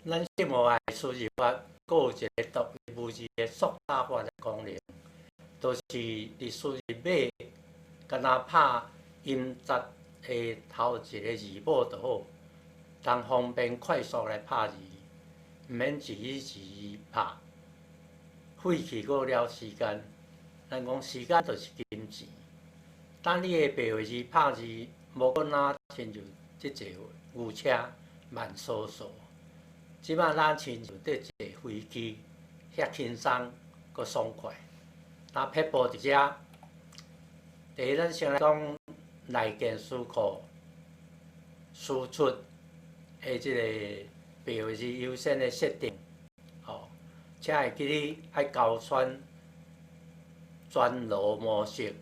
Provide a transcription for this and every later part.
咱生活的输入法，佫有一个独一无二的缩打法的功能，就是伫输入码，敢若拍音节的头一个字母就好，当方便快速来拍字，毋免一字一字拍，费去佫了时间。咱讲时间就是金钱。当你的白话字拍字，无讲若亲像即坐牛车慢嗖嗖。即摆咱亲像伫坐飞机，遐轻松佫爽快。当撇步伫遮，第一咱先来讲内建思考输出的即个白话字优先的设定，请会记你爱交选全罗模式，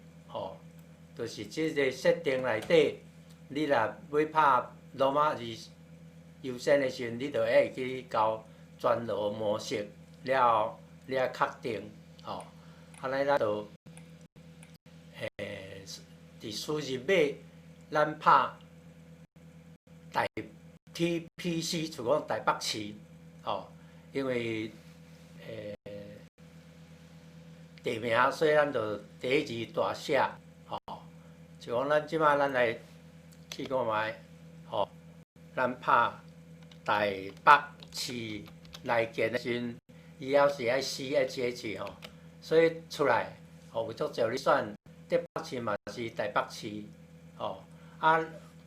就是即个设定内底，你若要拍罗马字优先的时阵，你就会去交全罗模式，了后你啊确定，安尼咱就伫输入码，咱拍台 TPC， 就讲台北市，因为地名，所以咱就第一字大写，就讲咱即摆咱来试看觅，咱拍台北市内建的时阵，以后是爱 CHH 所以出来，有足少你选台北市嘛是台北市，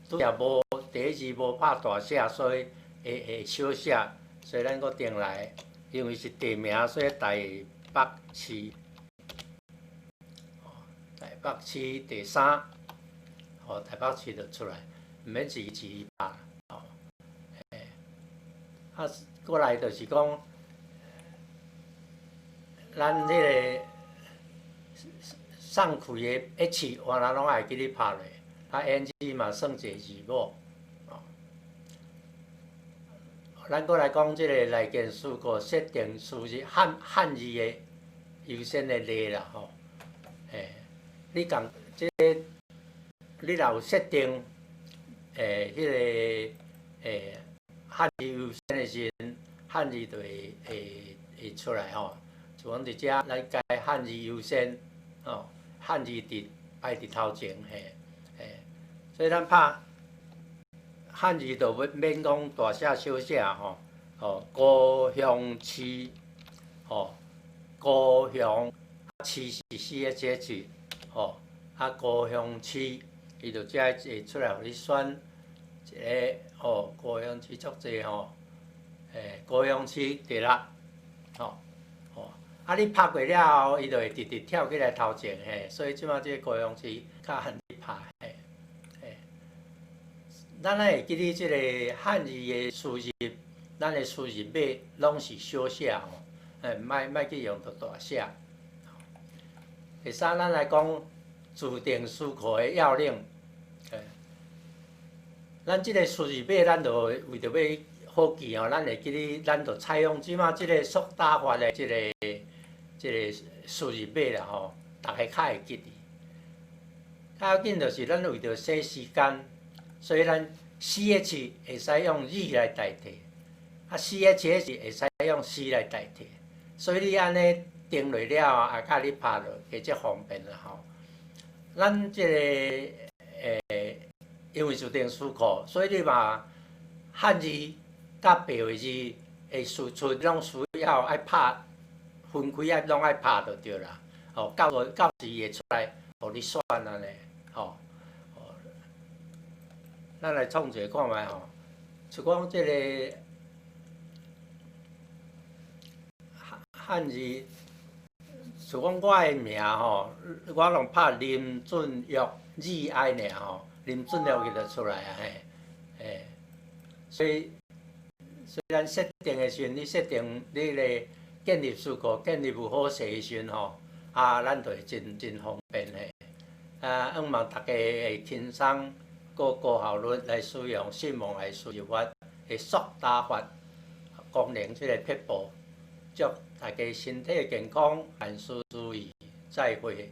拄则无第一字无拍大写，所以会小写，所以咱搁定来，因为是地名，所以台北市。台北市第3，台北市就出来，毋免一字拍，过来就是讲，咱迄个送开的 H， 原来拢会记你拍落，NG 嘛算一个字母，咱过来讲即个内建思考设定输入汉字的优先的例啦，你共即个，你若有设定，迄个汉字优先的时阵，汉字就会出来就讲伫遮，咱改汉字优先，汉字排伫头前，所以咱拍汉字就免讲大写小写高雄市，高雄市是 CHH。高雄市，伊就遮会出来，互你选一个高雄市足济高雄市第6，你拍过了后，伊就会直直跳起来头前所以即摆即个高雄市较罕你拍咱会记你即个汉字的输入，咱的输入码拢是小写莫去用到大写。第3，咱来讲自定思考的要领。咱即个输入码，咱就为着要好记咱会记哩，咱就采用即马即个缩打法的即个输入码啦大家较会记哩。较要紧就是咱为着省时间，所以咱 CH 会使用 Z 来代替，CHS 会使用 C 来代替，所以你安尼。定落了后，甲你拍落，加足方便啦咱即个因为自定思考，所以你嘛汉字甲白话字的输出拢需要爱拍，分开拢爱拍就对啦。到时会出来，互你选安尼。咱来创一个看觅就讲即个汉字。就讲我的名我拢拍林俊玉 ZI 尔林俊玉伊就出来所以咱设定的时阵，你设定你个建立思考、建立有好势的时阵咱就会真方便希望大家会轻松、高效率来使用信网的输入法的缩打法功能，即个撇步。祝大家身体健康，万事如意，再会。